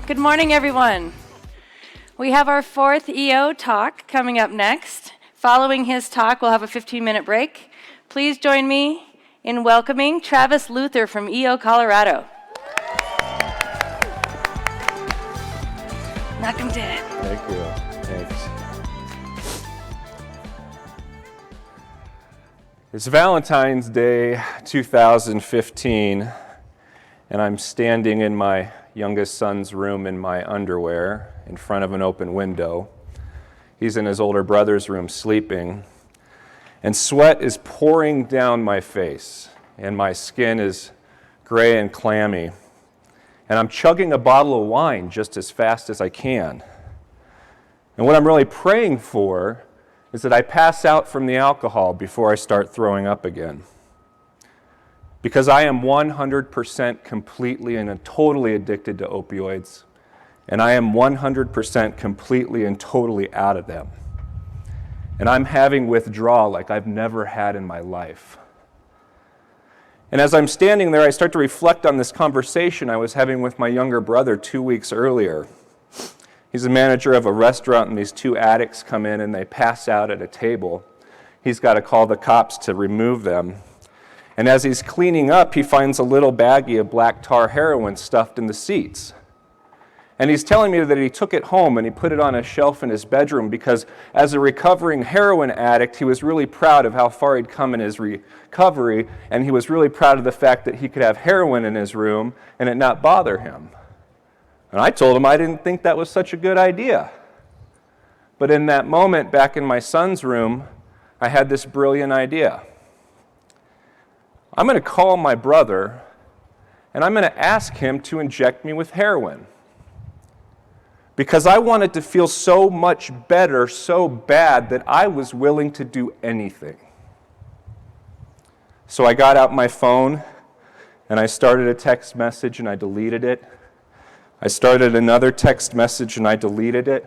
Good morning, everyone. We have our fourth EO talk coming up next. Following his talk, we'll have a 15-minute break. Please join me in welcoming Travis Luther from EO, Colorado. Knock him dead. Thank you. Thanks. It's Valentine's Day 2015, and I'm standing in my youngest son's room in my underwear in front of an open window. He's in his older brother's room sleeping, and sweat is pouring down my face, and my skin is gray and clammy, and I'm chugging a bottle of wine just as fast as I can. And what I'm really praying for is that I pass out from the alcohol before I start throwing up again. Because I am 100% completely and totally addicted to opioids, and I am 100% completely and totally out of them. And I'm having withdrawal like I've never had in my life. And as I'm standing there, I start to reflect on this conversation I was having with my younger brother 2 weeks earlier. He's a manager of a restaurant, and these two addicts come in and they pass out at a table. He's got to call the cops to remove them. And as he's cleaning up, he finds a little baggie of black tar heroin stuffed in the seats. And he's telling me that he took it home and he put it on a shelf in his bedroom because as a recovering heroin addict, he was really proud of how far he'd come in his recovery, and he was really proud of the fact that he could have heroin in his room and it not bother him. And I told him I didn't think that was such a good idea. But in that moment, back in my son's room, I had this brilliant idea. I'm going to call my brother, and I'm going to ask him to inject me with heroin. Because I wanted to feel so much better, so bad, that I was willing to do anything. So I got out my phone, and I started a text message, and I deleted it. I started another text message, and I deleted it.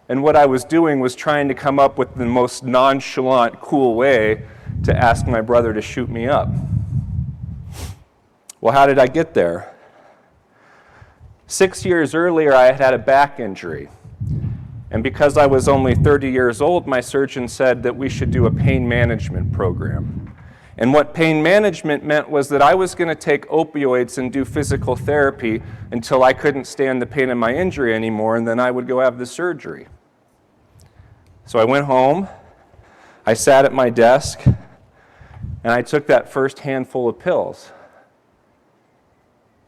And what I was doing was trying to come up with the most nonchalant, cool way to ask my brother to shoot me up. Well, how did I get there? 6 years earlier, I had had a back injury. And because I was only 30 years old, my surgeon said that we should do a pain management program. And what pain management meant was that I was going to take opioids and do physical therapy until I couldn't stand the pain of my injury anymore, and then I would go have the surgery. So I went home, I sat at my desk, and I took that first handful of pills.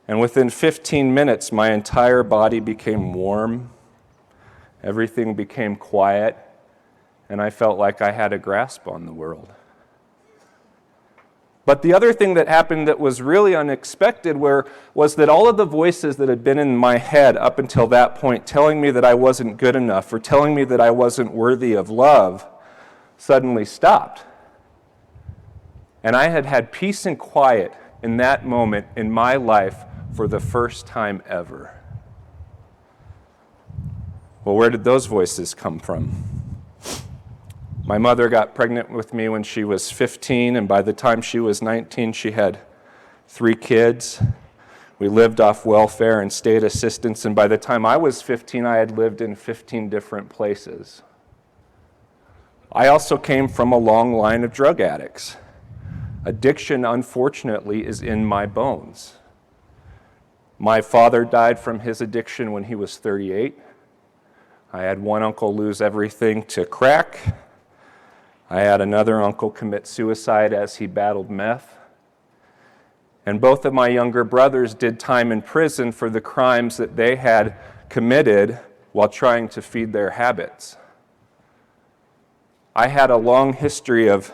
And within 15 minutes, my entire body became warm, everything became quiet, and I felt like I had a grasp on the world. But the other thing that happened that was really unexpected was that all of the voices that had been in my head up until that point telling me that I wasn't good enough or telling me that I wasn't worthy of love suddenly stopped. And I had had peace and quiet in that moment in my life for the first time ever. Well, where did those voices come from? My mother got pregnant with me when she was 15, and by the time she was 19, she had 3 kids. We lived off welfare and state assistance, and by the time I was 15, I had lived in 15 different places. I also came from a long line of drug addicts. Addiction, unfortunately, is in my bones. My father died from his addiction when he was 38. I had one uncle lose everything to crack. I had another uncle commit suicide as he battled meth. And both of my younger brothers did time in prison for the crimes that they had committed while trying to feed their habits. I had a long history of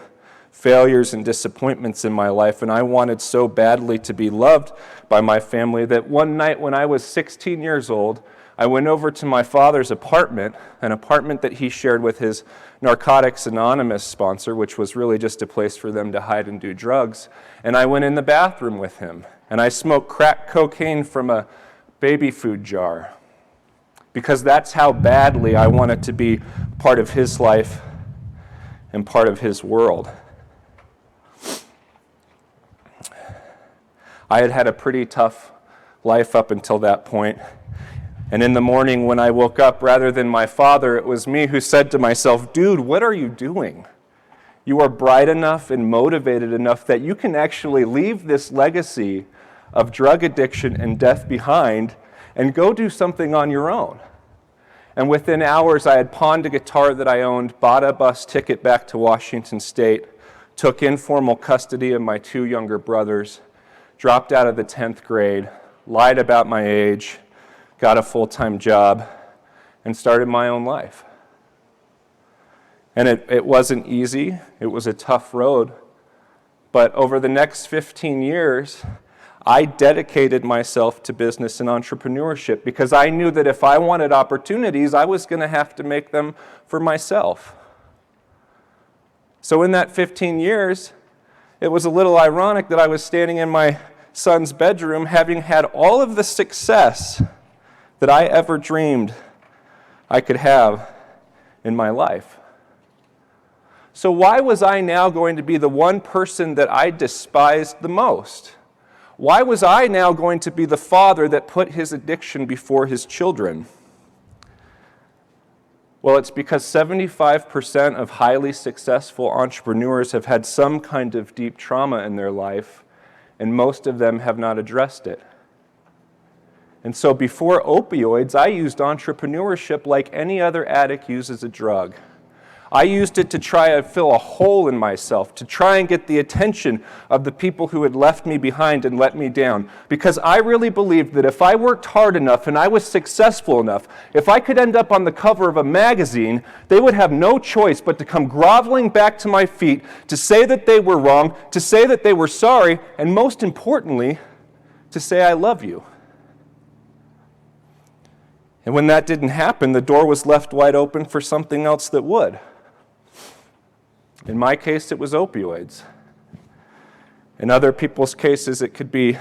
failures and disappointments in my life, and I wanted so badly to be loved by my family that one night when I was 16 years old, I went over to my father's apartment, an apartment that he shared with his Narcotics Anonymous sponsor, which was really just a place for them to hide and do drugs. And I went in the bathroom with him, and I smoked crack cocaine from a baby food jar, because that's how badly I wanted to be part of his life and part of his world. I had had a pretty tough life up until that point. And in the morning when I woke up, rather than my father, it was me who said to myself, dude, what are you doing? You are bright enough and motivated enough that you can actually leave this legacy of drug addiction and death behind and go do something on your own. And within hours, I had pawned a guitar that I owned, bought a bus ticket back to Washington State, took informal custody of my 2 younger brothers, dropped out of the 10th grade, lied about my age, got a full-time job, and started my own life. And it wasn't easy. It was a tough road. But over the next 15 years, I dedicated myself to business and entrepreneurship because I knew that if I wanted opportunities, I was going to have to make them for myself. So in that 15 years, it was a little ironic that I was standing in my son's bedroom having had all of the success that I ever dreamed I could have in my life. So why was I now going to be the one person that I despised the most? Why was I now going to be the father that put his addiction before his children? Well, it's because 75% of highly successful entrepreneurs have had some kind of deep trauma in their life, and most of them have not addressed it. And so before opioids, I used entrepreneurship like any other addict uses a drug. I used it to try and fill a hole in myself, to try and get the attention of the people who had left me behind and let me down. Because I really believed that if I worked hard enough and I was successful enough, if I could end up on the cover of a magazine, they would have no choice but to come groveling back to my feet, to say that they were wrong, to say that they were sorry, and most importantly, to say I love you. And when that didn't happen, the door was left wide open for something else that would. In my case, it was opioids. In other people's cases, it could be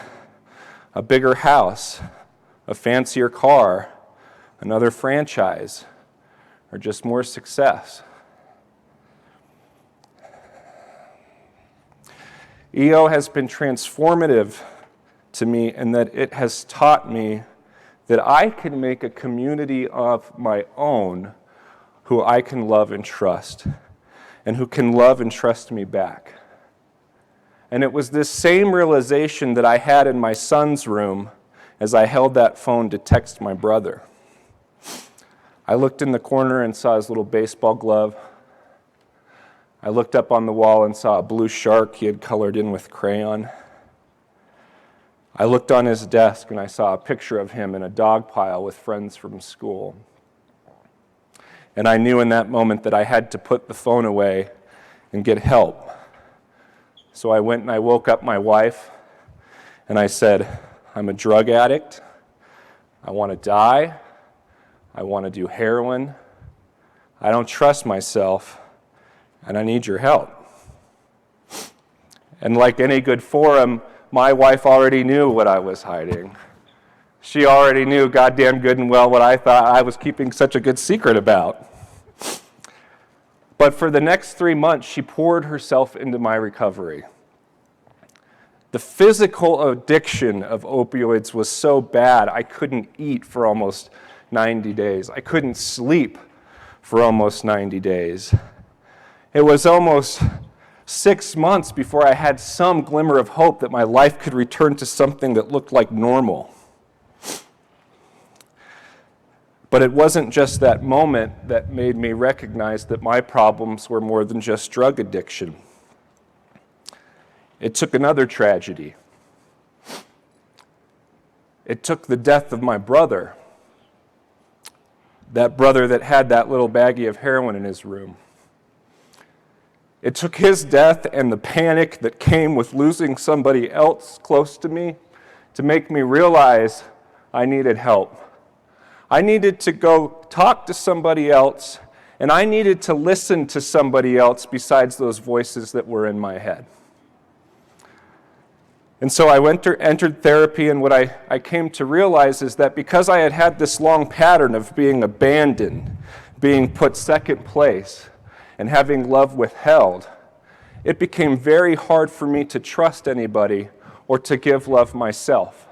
a bigger house, a fancier car, another franchise, or just more success. EO has been transformative to me in that it has taught me that I can make a community of my own who I can love and trust, and who can love and trust me back. And it was this same realization that I had in my son's room as I held that phone to text my brother. I looked in the corner and saw his little baseball glove. I looked up on the wall and saw a blue shark he had colored in with crayon. I looked on his desk and I saw a picture of him in a dog pile with friends from school. And I knew in that moment that I had to put the phone away and get help. So I went and I woke up my wife and I said, I'm a drug addict. I want to die. I want to do heroin. I don't trust myself and I need your help. And like any good forum, my wife already knew what I was hiding. She already knew goddamn good and well what I thought I was keeping such a good secret about. But for the next 3 months, she poured herself into my recovery. The physical addiction of opioids was so bad, I couldn't eat for almost 90 days. I couldn't sleep for almost 90 days. It was almost 6 months before I had some glimmer of hope that my life could return to something that looked like normal. But it wasn't just that moment that made me recognize that my problems were more than just drug addiction. It took another tragedy. It took the death of my brother, that brother that had that little baggie of heroin in his room. It took his death and the panic that came with losing somebody else close to me to make me realize I needed help. I needed to go talk to somebody else, and I needed to listen to somebody else besides those voices that were in my head. And so I entered therapy, and what I came to realize is that because I had had this long pattern of being abandoned, being put second place, and having love withheld, it became very hard for me to trust anybody or to give love myself.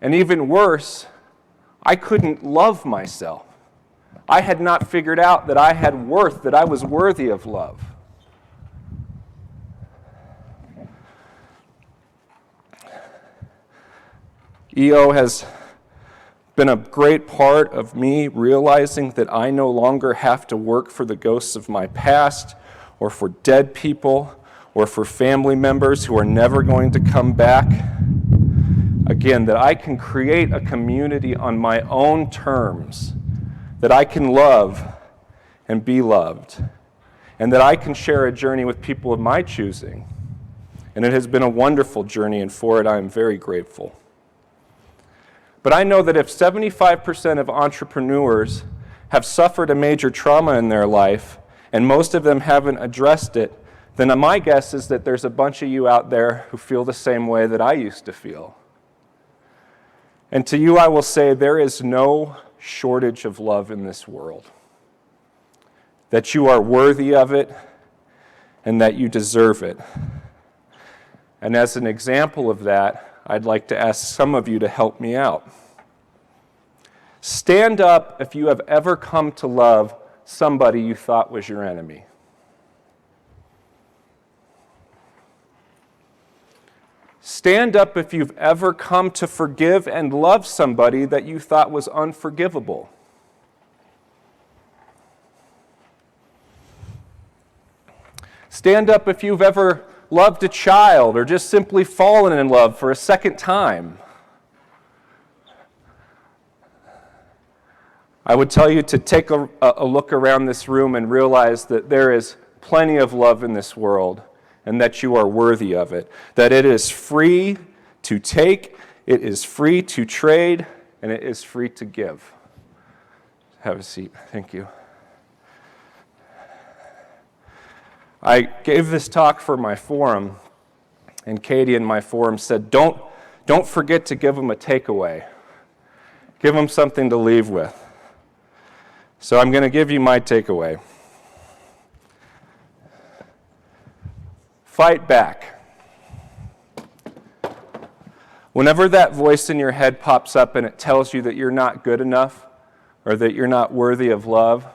And even worse, I couldn't love myself. I had not figured out that I had worth, that I was worthy of love. EO has been a great part of me realizing that I no longer have to work for the ghosts of my past or for dead people or for family members who are never going to come back. Again, that I can create a community on my own terms, that I can love and be loved, and that I can share a journey with people of my choosing. And it has been a wonderful journey, and for it I am very grateful. But I know that if 75% of entrepreneurs have suffered a major trauma in their life, and most of them haven't addressed it, then my guess is that there's a bunch of you out there who feel the same way that I used to feel. And to you I will say, there is no shortage of love in this world. That you are worthy of it, and that you deserve it. And as an example of that, I'd like to ask some of you to help me out. Stand up if you have ever come to love somebody you thought was your enemy. Stand up if you've ever come to forgive and love somebody that you thought was unforgivable. Stand up if you've ever loved a child or just simply fallen in love for a second time. I would tell you to take a look around this room and realize that there is plenty of love in this world and that you are worthy of it. That it is free to take, it is free to trade, and it is free to give. Have a seat. Thank you. I gave this talk for my forum, and Katie in my forum said, don't forget to give them a takeaway. Give them something to leave with. So I'm going to give you my takeaway. Fight back. Whenever that voice in your head pops up and it tells you that you're not good enough or that you're not worthy of love,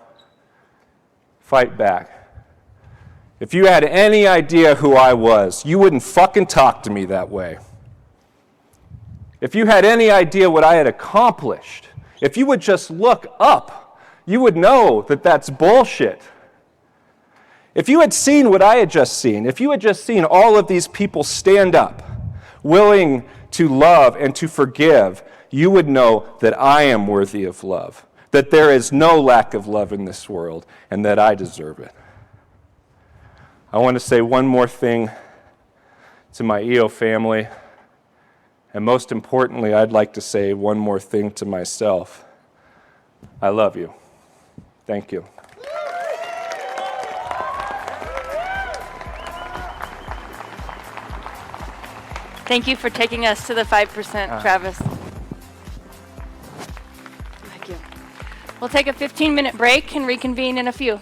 fight back. If you had any idea who I was, you wouldn't fucking talk to me that way. If you had any idea what I had accomplished, if you would just look up, you would know that that's bullshit. If you had seen what I had just seen, if you had just seen all of these people stand up, willing to love and to forgive, you would know that I am worthy of love, that there is no lack of love in this world, and that I deserve it. I want to say one more thing to my EO family, and most importantly, I'd like to say one more thing to myself. I love you. Thank you. Thank you for taking us to the 5%, Travis. Thank you. We'll take a 15-minute break and reconvene in a few.